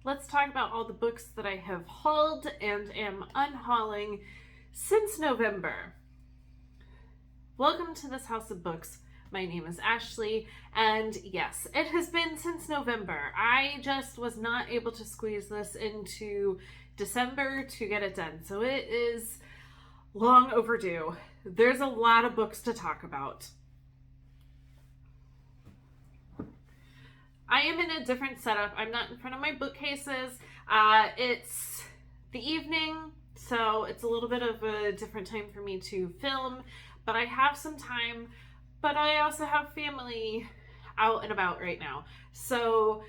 let's talk about all the books that I have hauled and am unhauling since November. Welcome to this house of books. My name is Ashley, and yes, it has been since November. I just was not able to squeeze this into December to get it done, so it is long overdue. There's a lot of books to talk about. I am in a different setup. I'm not in front of my bookcases. It's the evening, so it's a little bit of a different time for me to film, but I have some time, but I also have family out and about right now. So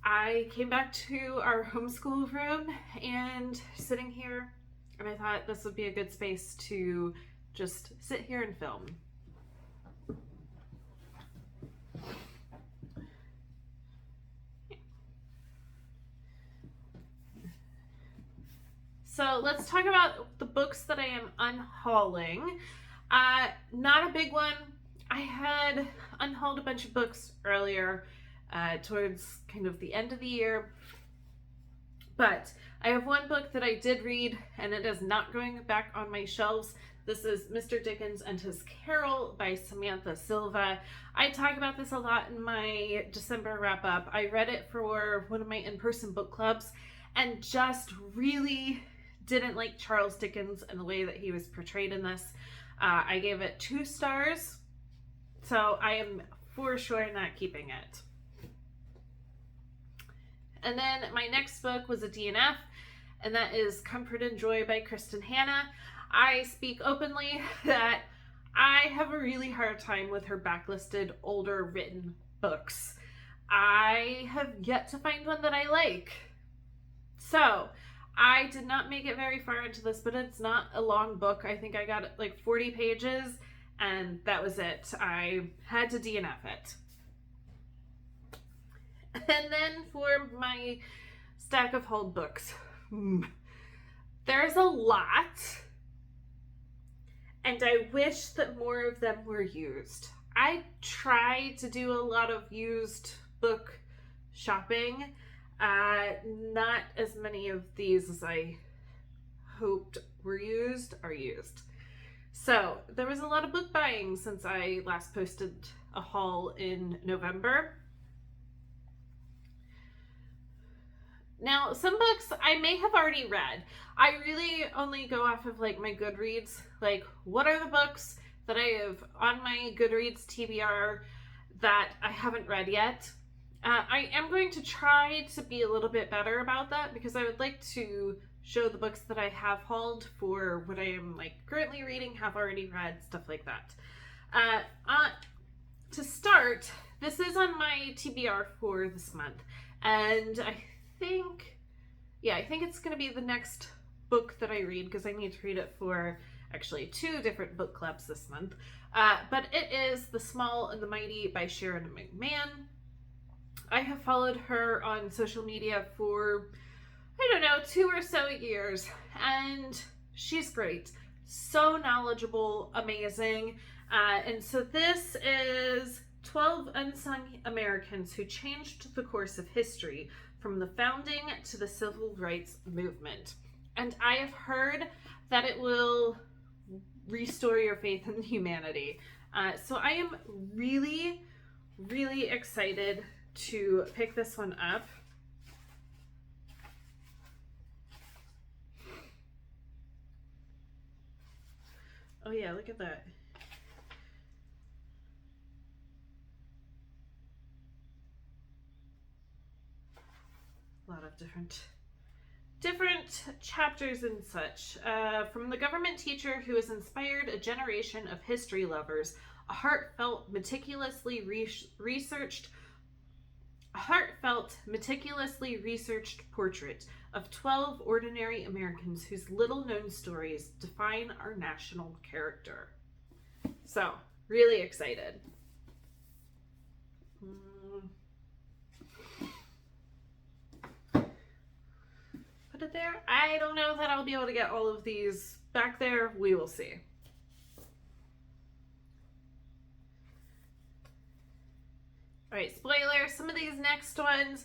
I came back to our homeschool room and sitting here, and I thought this would be a good space to just sit here and film. So let's talk about the books that I am unhauling. Not a big one. I had unhauled a bunch of books earlier towards kind of the end of the year. But I have one book that I did read, and it is not going back on my shelves. This is Mr. Dickens and His Carol by Samantha Silva. I talk about this a lot in my December wrap-up. I read it for one of my in-person book clubs and just really didn't like Charles Dickens and the way that he was portrayed in this. I gave it 2 stars, so I am for sure not keeping it. And then my next book was a DNF, and that is Comfort and Joy by Kristen Hanna. I speak openly that I have a really hard time with her backlisted older written books. I have yet to find one that I like. So I did not make it very far into this, but it's not a long book. I think I got like 40 pages, and that was it. I had to DNF it. And then for my stack of hauled books, there's a lot, and I wish that more of them were used. I try to do a lot of used book shopping. Not as many of these as I hoped were used are used. So there was a lot of book buying since I last posted a haul in November. Now, some books I may have already read. I really only go off of like my Goodreads. Like, what are the books that I have on my Goodreads TBR that I haven't read yet? I am going to try to be a little bit better about that because I would like to show the books that I have hauled for what I am like currently reading, have already read, stuff like that. To start, this is on my TBR for this month, and I think it's going to be the next book that I read because I need to read it for actually 2 different book clubs this month. But it is The Small and the Mighty by Sharon McMahon. I have followed her on social media for, 2 or so years, and she's great. So knowledgeable, amazing. And so this is 12 Unsung Americans who changed the course of history from the founding to the civil rights movement. And I have heard that it will restore your faith in humanity. So I am really, really excited to pick this one up. Oh yeah, look at that. A lot of different chapters and such. From the government teacher who has inspired a generation of history lovers, a heartfelt, meticulously researched portrait of 12 ordinary Americans whose little-known stories define our national character. So, really excited. Put it there. I don't know that I'll be able to get all of these back there. We will see. All right, spoiler, some of these next ones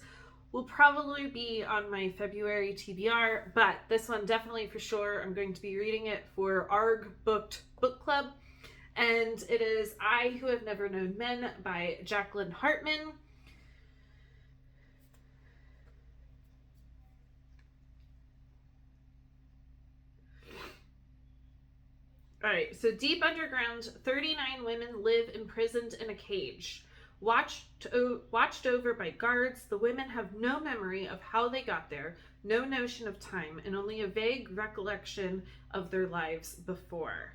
will probably be on my February TBR, but this one definitely for sure. I'm going to be reading it for ARG Booked Book Club, and it is I Who Have Never Known Men by Jacqueline Hartman. All right, so deep underground, 39 women live imprisoned in a cage. Watched over by guards, the women have no memory of how they got there, no notion of time, and only a vague recollection of their lives before.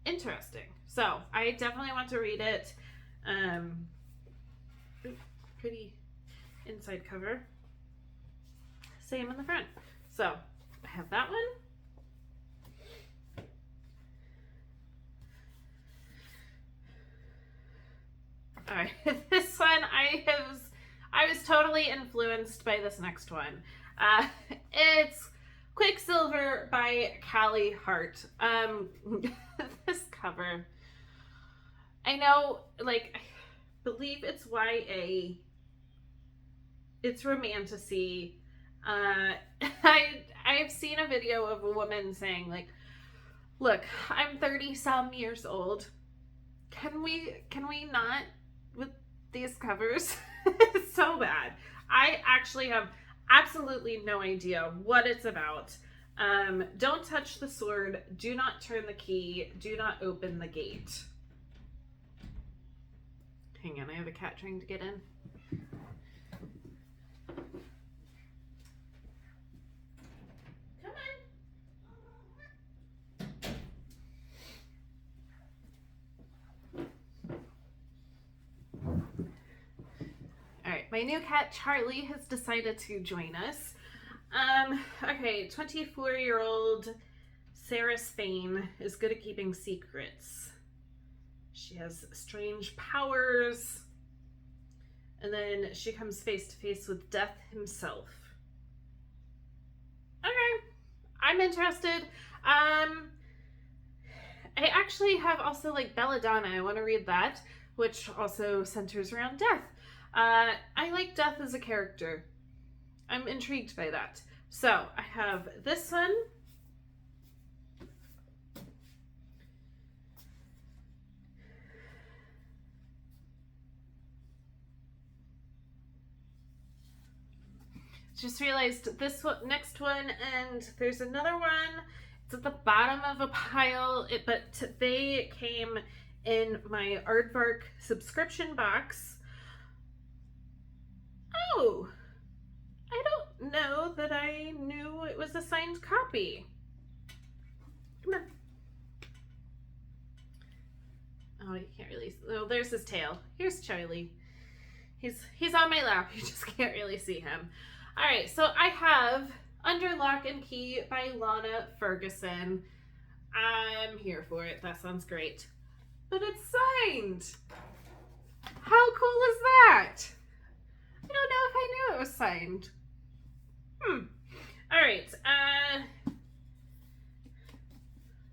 Interesting. So, I definitely want to read it. Pretty inside cover. Same in the front. So, I have that one. All right, this one I was totally influenced by this next one. It's Quicksilver by Callie Hart. This cover, I know, like, I believe it's YA. It's romantasy. I've seen a video of a woman saying, like, look, I'm 30 some years old. Can we not with these covers? It's so bad. I actually have absolutely no idea what it's about. Don't touch the sword. Do not turn the key. Do not open the gate. Hang on, I have a cat trying to get in. Come on. All right, my new cat Charlie has decided to join us. Okay, 24-year-old Sarah Spain is good at keeping secrets. She has strange powers. And then she comes face to face with death himself. Okay, I'm interested. I actually have also, like, Belladonna. I want to read that, which also centers around death. I like death as a character. I'm intrigued by that. So I have this one. Just realized this one, next one, and there's another one. It's at the bottom of a pile, but they came in my Aardvark subscription box. Oh, I don't know that I knew it was a signed copy. Come on. Oh, you can't really. Oh, there's his tail. Here's Charlie. He's on my lap. You just can't really see him. All right, so I have Under Lock and Key by Lana Ferguson. I'm here for it. That sounds great. But it's signed. How cool is that? I don't know if I knew it was signed. All right.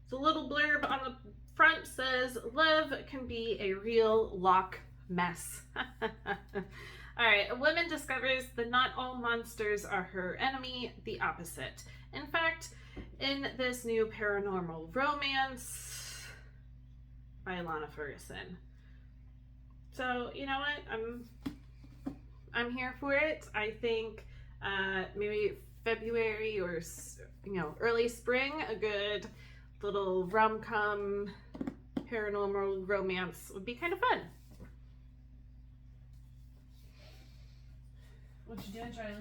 The little blurb on the front says, "Love can be a real lock mess." All right, a woman discovers that not all monsters are her enemy, the opposite. In fact, in this new paranormal romance by Lana Ferguson. So, you know what? I'm here for it. I think maybe February or, you know, early spring, a good little rom-com paranormal romance would be kind of fun. What you doing, Charlie?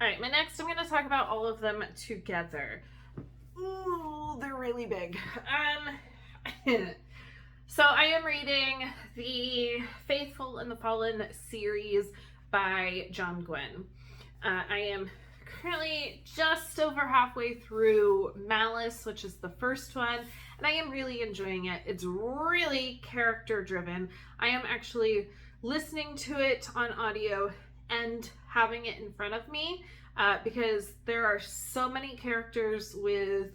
All right, I'm going to talk about all of them together. Ooh, they're really big. So I am reading the Faithful and the Fallen series by John Gwynne. I am currently just over halfway through Malice, which is the first one, and I am really enjoying it. It's really character driven. I am actually listening to it on audio and having it in front of me because there are so many characters with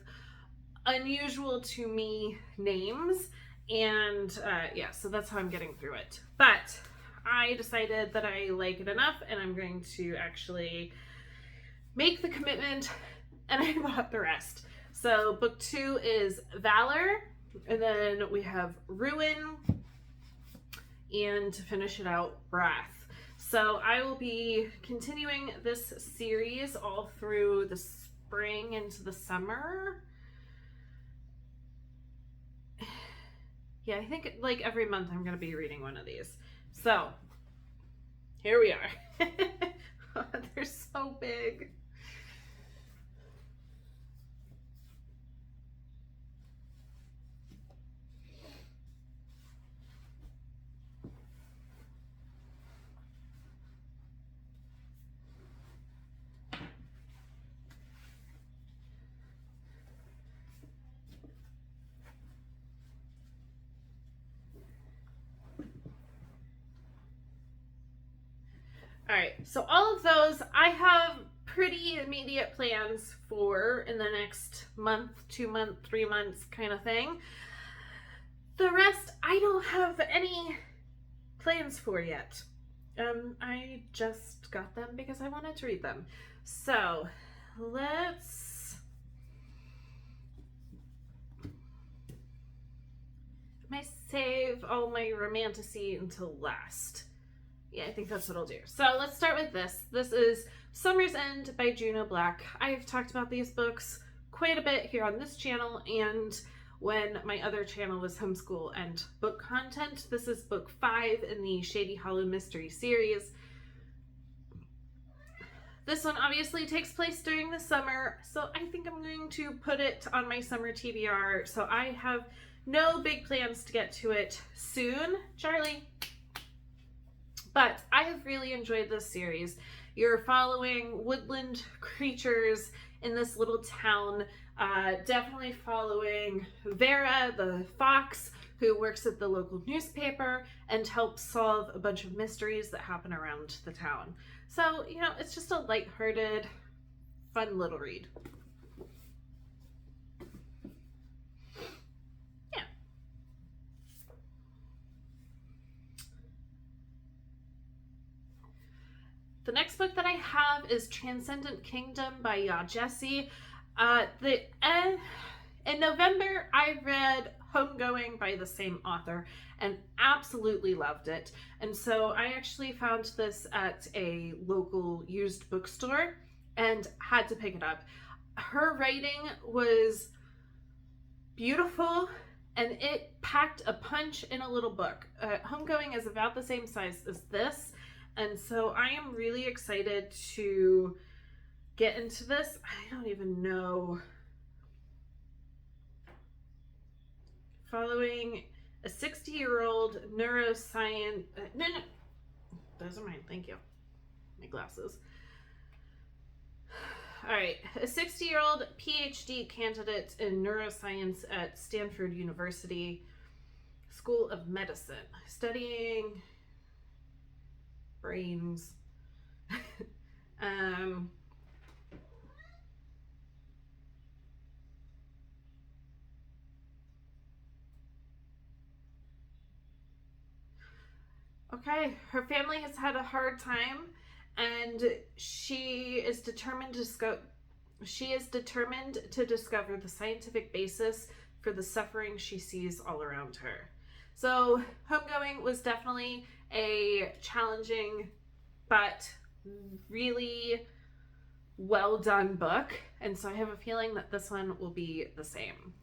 unusual to me names. And yeah, so that's how I'm getting through it. But I decided that I like it enough and I'm going to actually make the commitment, and I bought the rest. So book 2 is Valor, and then we have Ruin, and to finish it out, Wrath. So I will be continuing this series all through the spring into the summer. Yeah, I think like every month I'm going to be reading one of these. So here we are. They're so big. All right, so all of those I have pretty immediate plans for in the next month, 2 months, 3 months kind of thing. The rest I don't have any plans for yet. I just got them because I wanted to read them. So let's... I save all my romantasy until last. Yeah, I think that's what I'll do. So let's start with this. This is Summer's End by Juno Black. I've talked about these books quite a bit here on this channel and when my other channel was Homeschool and Book Content. This is book 5 in the Shady Hollow Mystery series. This one obviously takes place during the summer, so I think I'm going to put it on my summer TBR. So I have no big plans to get to it soon. Charlie. But I have really enjoyed this series. You're following woodland creatures in this little town, definitely following Vera, the fox, who works at the local newspaper and helps solve a bunch of mysteries that happen around the town. So, you know, it's just a lighthearted, fun little read. The next book that I have is Transcendent Kingdom by Ya Jessie. In November, I read Homegoing by the same author and absolutely loved it. And so I actually found this at a local used bookstore and had to pick it up. Her writing was beautiful and it packed a punch in a little book. Homegoing is about the same size as this. And so I am really excited to get into this. I don't even know. Following a 60-year-old neuroscience... no, those are mine. Thank you. My glasses. All right. A 60-year-old PhD candidate in neuroscience at Stanford University School of Medicine, studying... brains. Okay, her family has had a hard time and she is determined to discover the scientific basis for the suffering she sees all around her. So Homegoing was definitely a challenging but really well done book, and so I have a feeling that this one will be the same.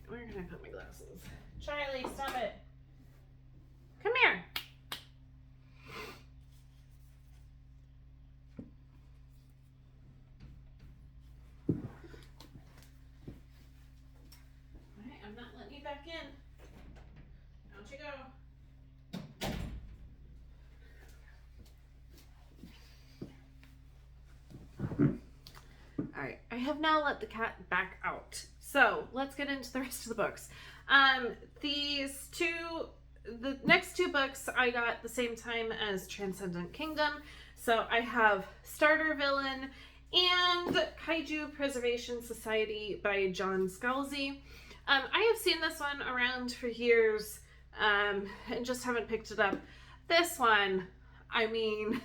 Where can I put my glasses? Charlie, stop it. Come here. Alright, I'm not letting you back in. Don't you go. Alright, I have now let the cat back out. So let's get into the rest of the books. The next two books I got the same time as Transcendent Kingdom. So I have Starter Villain and Kaiju Preservation Society by John Scalzi. I have seen this one around for years and just haven't picked it up. This one, I mean,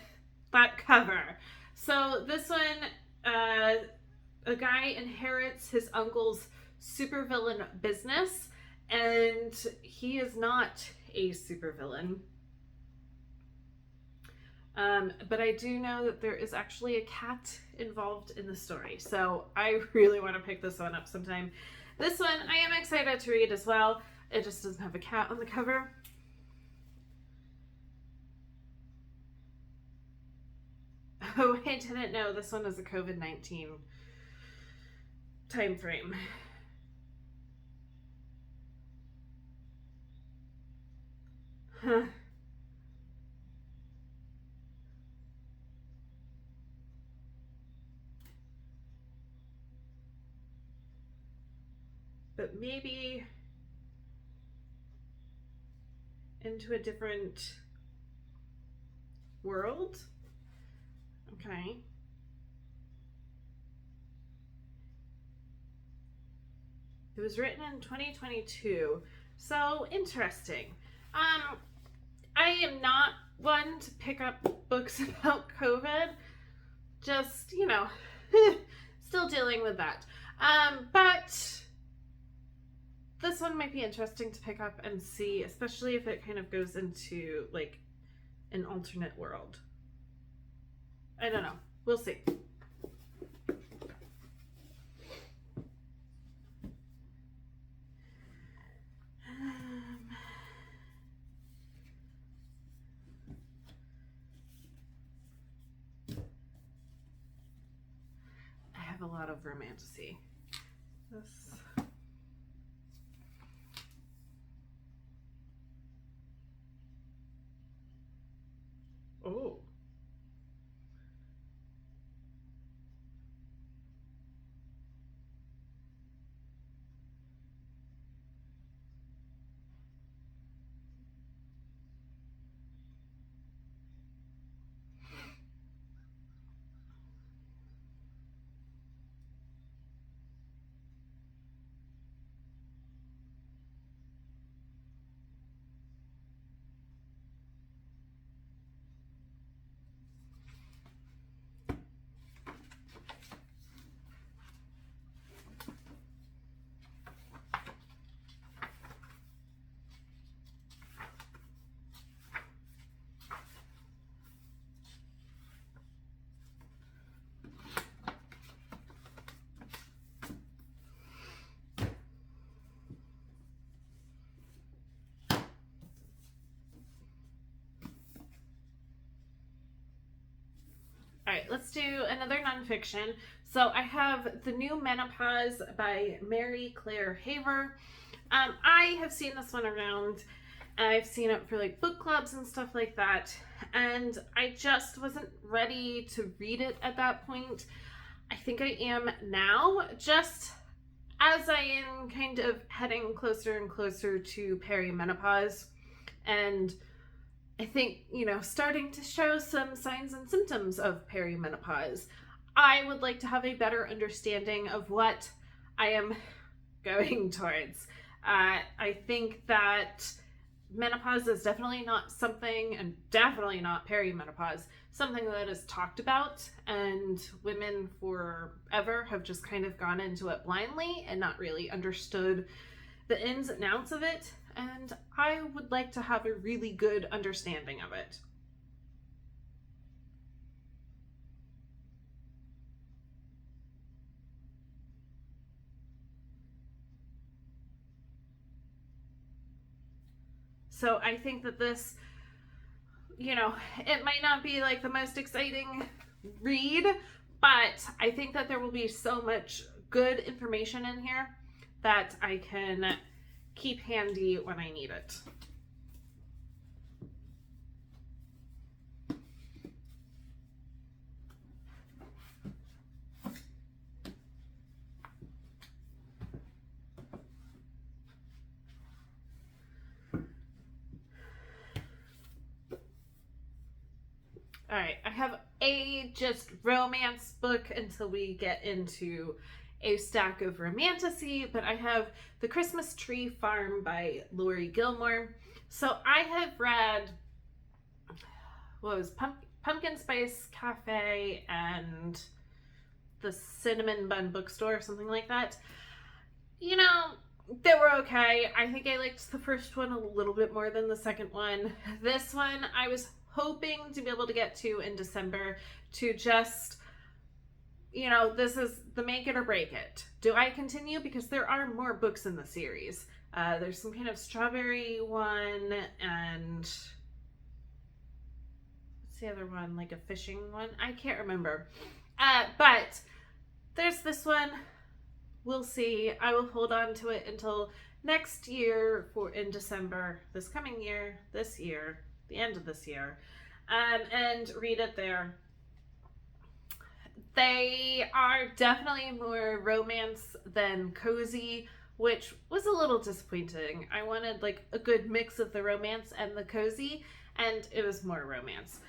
that cover. So this one, a guy inherits his uncle's supervillain business, and he is not a supervillain. But I do know that there is actually a cat involved in the story, so I really want to pick this one up sometime. This one I am excited to read as well. It just doesn't have a cat on the cover. Oh, I didn't know this one is a COVID-19 time frame. Huh. But maybe into a different world? Okay. It was written in 2022. So interesting. I am not one to pick up books about COVID. Just, you know, still dealing with that. But this one might be interesting to pick up and see, especially if it kind of goes into like an alternate world. I don't know. We'll see. I have a lot of romantasy. This. Oh. All right, let's do another nonfiction. So I have The New Menopause by Mary Claire Haver. I have seen this one around. I've seen it for like book clubs and stuff like that. And I just wasn't ready to read it at that point. I think I am now, just as I am kind of heading closer and closer to perimenopause. And I think, you know, starting to show some signs and symptoms of perimenopause. I would like to have a better understanding of what I am going towards. I think that menopause is definitely not something, and definitely not perimenopause, something that is talked about, and women forever have just kind of gone into it blindly and not really understood the ins and outs of it. And I would like to have a really good understanding of it. So I think that this, you know, it might not be like the most exciting read, but I think that there will be so much good information in here that I can keep handy when I need it. All right, I have a just romance book until we get into a stack of romantasy, but I have The Christmas Tree Farm by Lori Gilmore. So I have read, what was Pumpkin Spice Cafe and the Cinnamon Bun Bookstore, or something like that. You know, they were okay. I think I liked the first one a little bit more than the second one. This one I was hoping to be able to get to in December to just, you know, this is the make it or break it. Do I continue? Because there are more books in the series. There's some kind of strawberry one, and what's the other one? Like a fishing one? I can't remember. But there's this one. We'll see. I will hold on to it until next year, for in December, this coming year, this year, the end of this year, and read it there. They are definitely more romance than cozy, which was a little disappointing. I wanted like a good mix of the romance and the cozy, and it was more romance.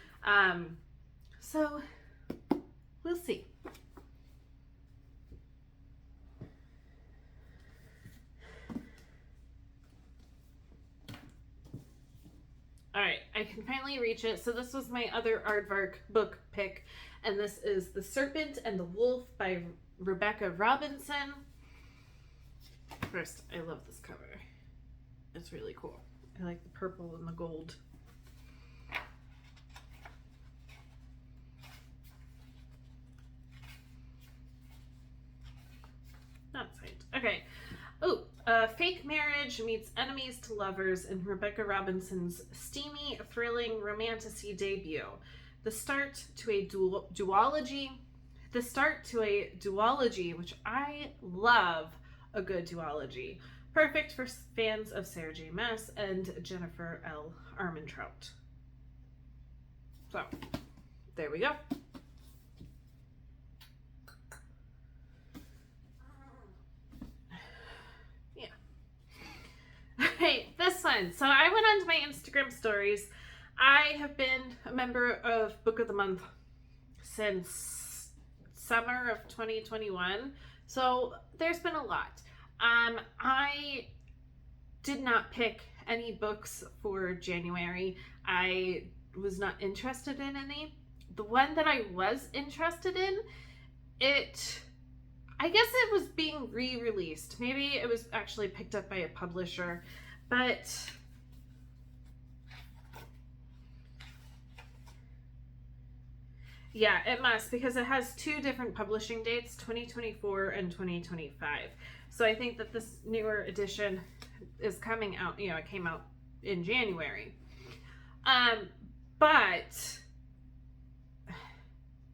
So we'll see. All right, I can finally reach it. So this was my other aardvark book pick, and this is The Serpent and the Wolf by Rebecca Robinson. First, I love this cover. It's really cool. I like the purple and the gold. Not signed. Okay. Oh, Fake Marriage Meets Enemies to Lovers in Rebecca Robinson's steamy, thrilling romantasy debut. The start to a duology. The start to a duology, which I love a good duology. Perfect for fans of Sarah J. Maas and Jennifer L. Armentrout. So, there we go. Hey, this one. So I went onto my Instagram stories. I have been a member of Book of the Month since summer of 2021. So there's been a lot. I did not pick any books for January. I was not interested in any. The one that I was interested in, I guess it was being re-released. Maybe it was actually picked up by a publisher, but yeah, it must, because it has two different publishing dates, 2024 and 2025. So I think that this newer edition is coming out, it came out in January. But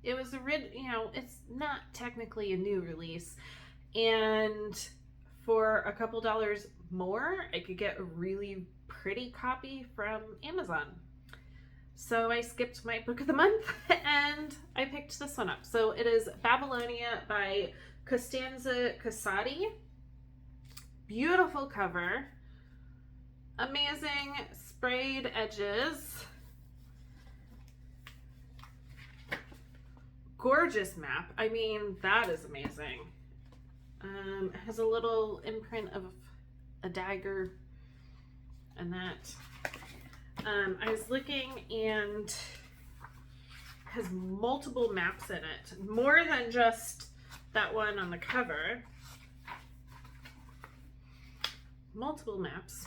it was it's not technically a new release, and for a couple dollars more, I could get a really pretty copy from Amazon. So I skipped my book of the month and I picked this one up. So it is Babylonia by Costanza Casati. Beautiful cover, amazing sprayed edges, gorgeous map. I mean, that is amazing. It has a little imprint of a dagger and that. I was looking, and has multiple maps in it, more than just that one on the cover. Multiple maps.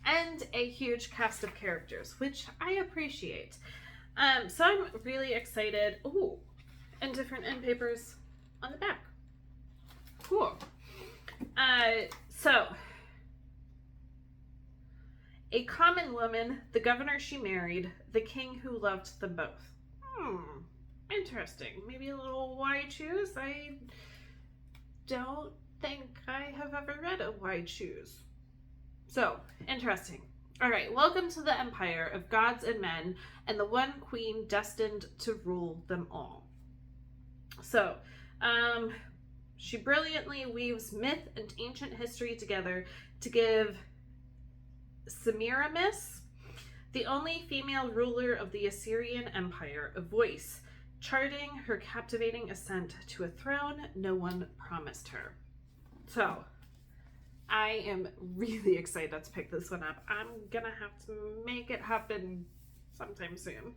And a huge cast of characters, which I appreciate. So I'm really excited. Ooh, and different end papers on the back. Cool. So, a common woman, the governor she married, the king who loved them both. Interesting. Maybe a little why choose? I don't think I have ever read a why choose. So, interesting. All right, welcome to the empire of gods and men, and the one queen destined to rule them all. So, she brilliantly weaves myth and ancient history together to give Semiramis the only female ruler of the Assyrian Empire, a voice, charting her captivating ascent to a throne no one promised her. So, I am really excited to pick this one up. I'm gonna have to make it happen sometime soon.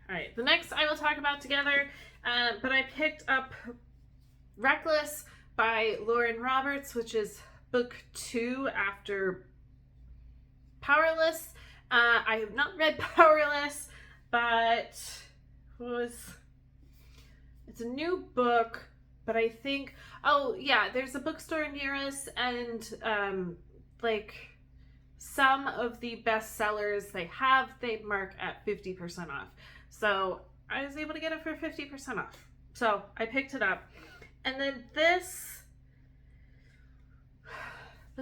Alright, the next I will talk about together, but I picked up Reckless by Lauren Roberts, which is book 2 after Powerless. I have not read Powerless, but it's a new book, but I think, oh yeah, there's a bookstore near us, and like some of the bestsellers they mark at 50% off. So I was able to get it for 50% off. So I picked it up. And then this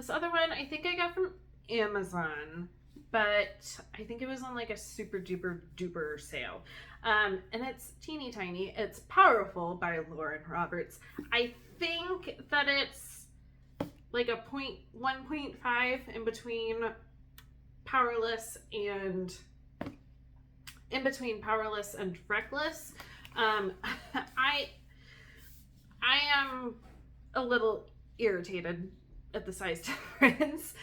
other one, I think I got from Amazon, but I think it was on like a super duper duper sale. And it's teeny tiny. It's Powerful by Lauren Roberts. I think that it's like a 1.5 in between Powerless and Reckless. I am a little irritated at the size difference.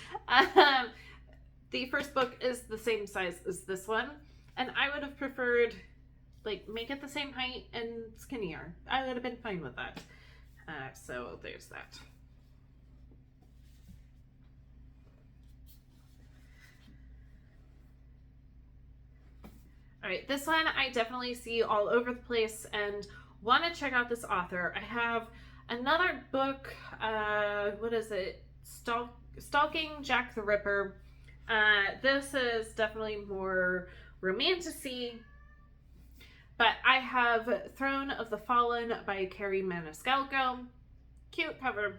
The first book is the same size as this one, and I would have preferred, like, make it the same height and skinnier. I would have been fine with that. So there's that. All right, this one I definitely see all over the place and want to check out this author. I have another book, what is it? Stalking Jack the Ripper. This is definitely more romantic-y, but I have Throne of the Fallen by Carrie Maniscalco. Cute cover.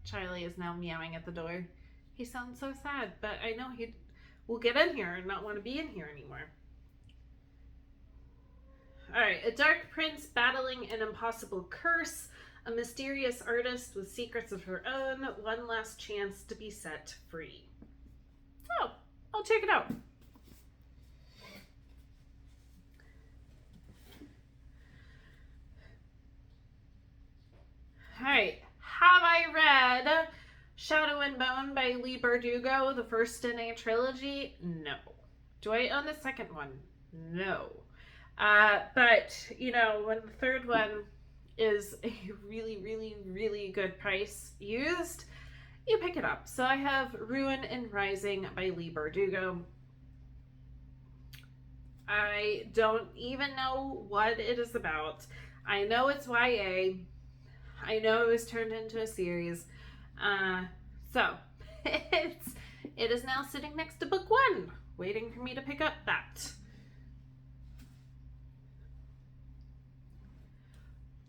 Charlie is now meowing at the door. He sounds so sad, but I know he will get in here and not want to be in here anymore. Alright, a dark prince battling an impossible curse, a mysterious artist with secrets of her own, one last chance to be set free. So, I'll check it out. Alright, have I read Shadow and Bone by Leigh Bardugo, the first in a trilogy? No. Do I own the second one? No. But, you know, when the third one is a really, really, really good price used, you pick it up. So I have Ruin and Rising by Leigh Bardugo. I don't even know what it is about. I know it's YA. I know it was turned into a series. So it is now sitting next to book 1, waiting for me to pick up that.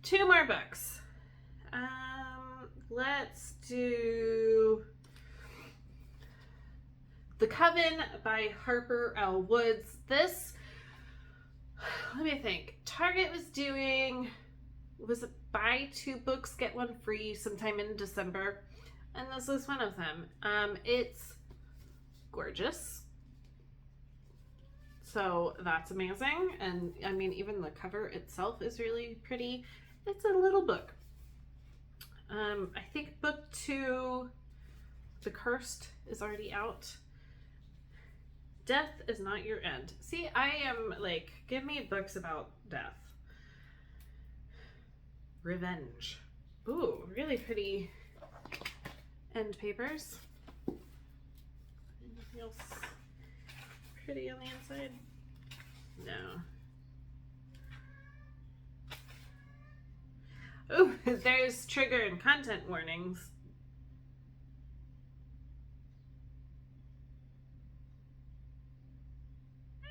2 more books. Let's do The Coven by Harper L. Woods. This, let me think. Target was doing, was it buy 2 books, get 1 free sometime in December? And this was one of them. It's gorgeous. So that's amazing. And I mean, even the cover itself is really pretty. It's a little book. I think book 2, The Cursed, is already out. Death is Not Your End. See, I am like, give me books about death. Revenge. Ooh, really pretty end papers. Anything else pretty on the inside? No. Ooh, there's trigger and content warnings.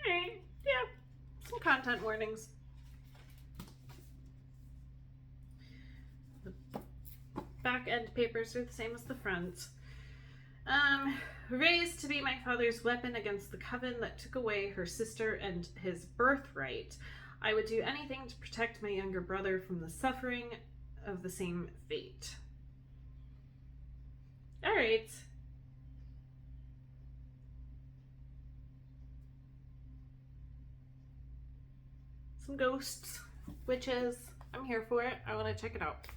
Alright, yeah, some content warnings. The back end papers are the same as the front. Raised to be my father's weapon against the coven that took away her sister and his birthright, I would do anything to protect my younger brother from the suffering of the same fate. All right. Some ghosts, witches. I'm here for it. I want to check it out.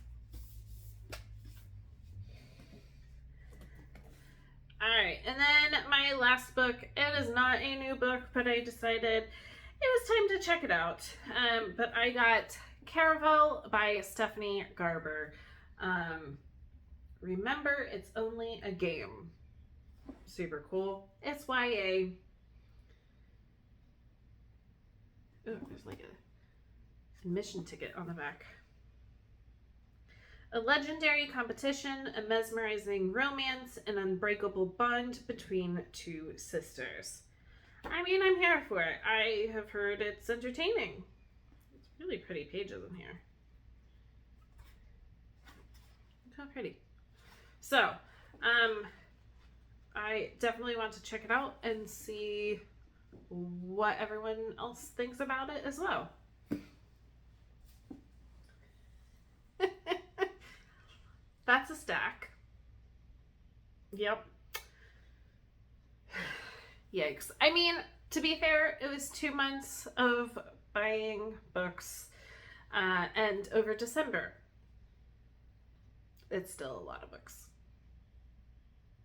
Alright, and then my last book. It is not a new book, but I decided it was time to check it out. But I got Caravel by Stephanie Garber. Remember, it's only a game. Super cool. It's YA. Oh, there's like a admission ticket on the back. A legendary competition, a mesmerizing romance, an unbreakable bond between two sisters. I mean, I'm here for it. I have heard it's entertaining. It's really pretty pages in here. Look how pretty. So, I definitely want to check it out and see what everyone else thinks about it as well. That's a stack. Yep. Yikes. I mean, to be fair, it was 2 months of buying books, and over December. It's still a lot of books.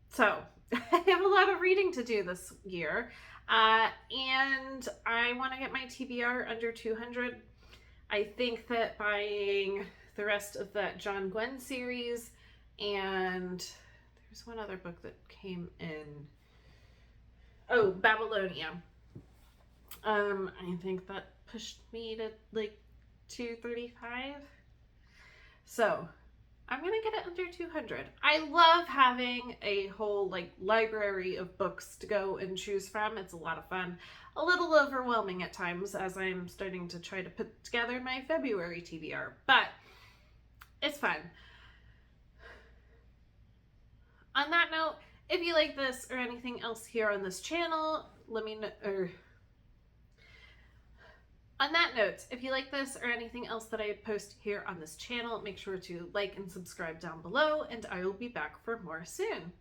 So, I have a lot of reading to do this year, and I want to get my TBR under 200. I think that buying the rest of that John Gwen series, and there's one other book that came in. Oh, Babylonia. I think that pushed me to like 235. So I'm gonna get it under 200. I love having a whole like library of books to go and choose from. It's a lot of fun. A little overwhelming at times as I'm starting to try to put together my February TBR, but it's fun. On that note, if you like this or anything else here on this channel, let me know. On that note, if you like this or anything else that I post here on this channel, make sure to like and subscribe down below, and I will be back for more soon.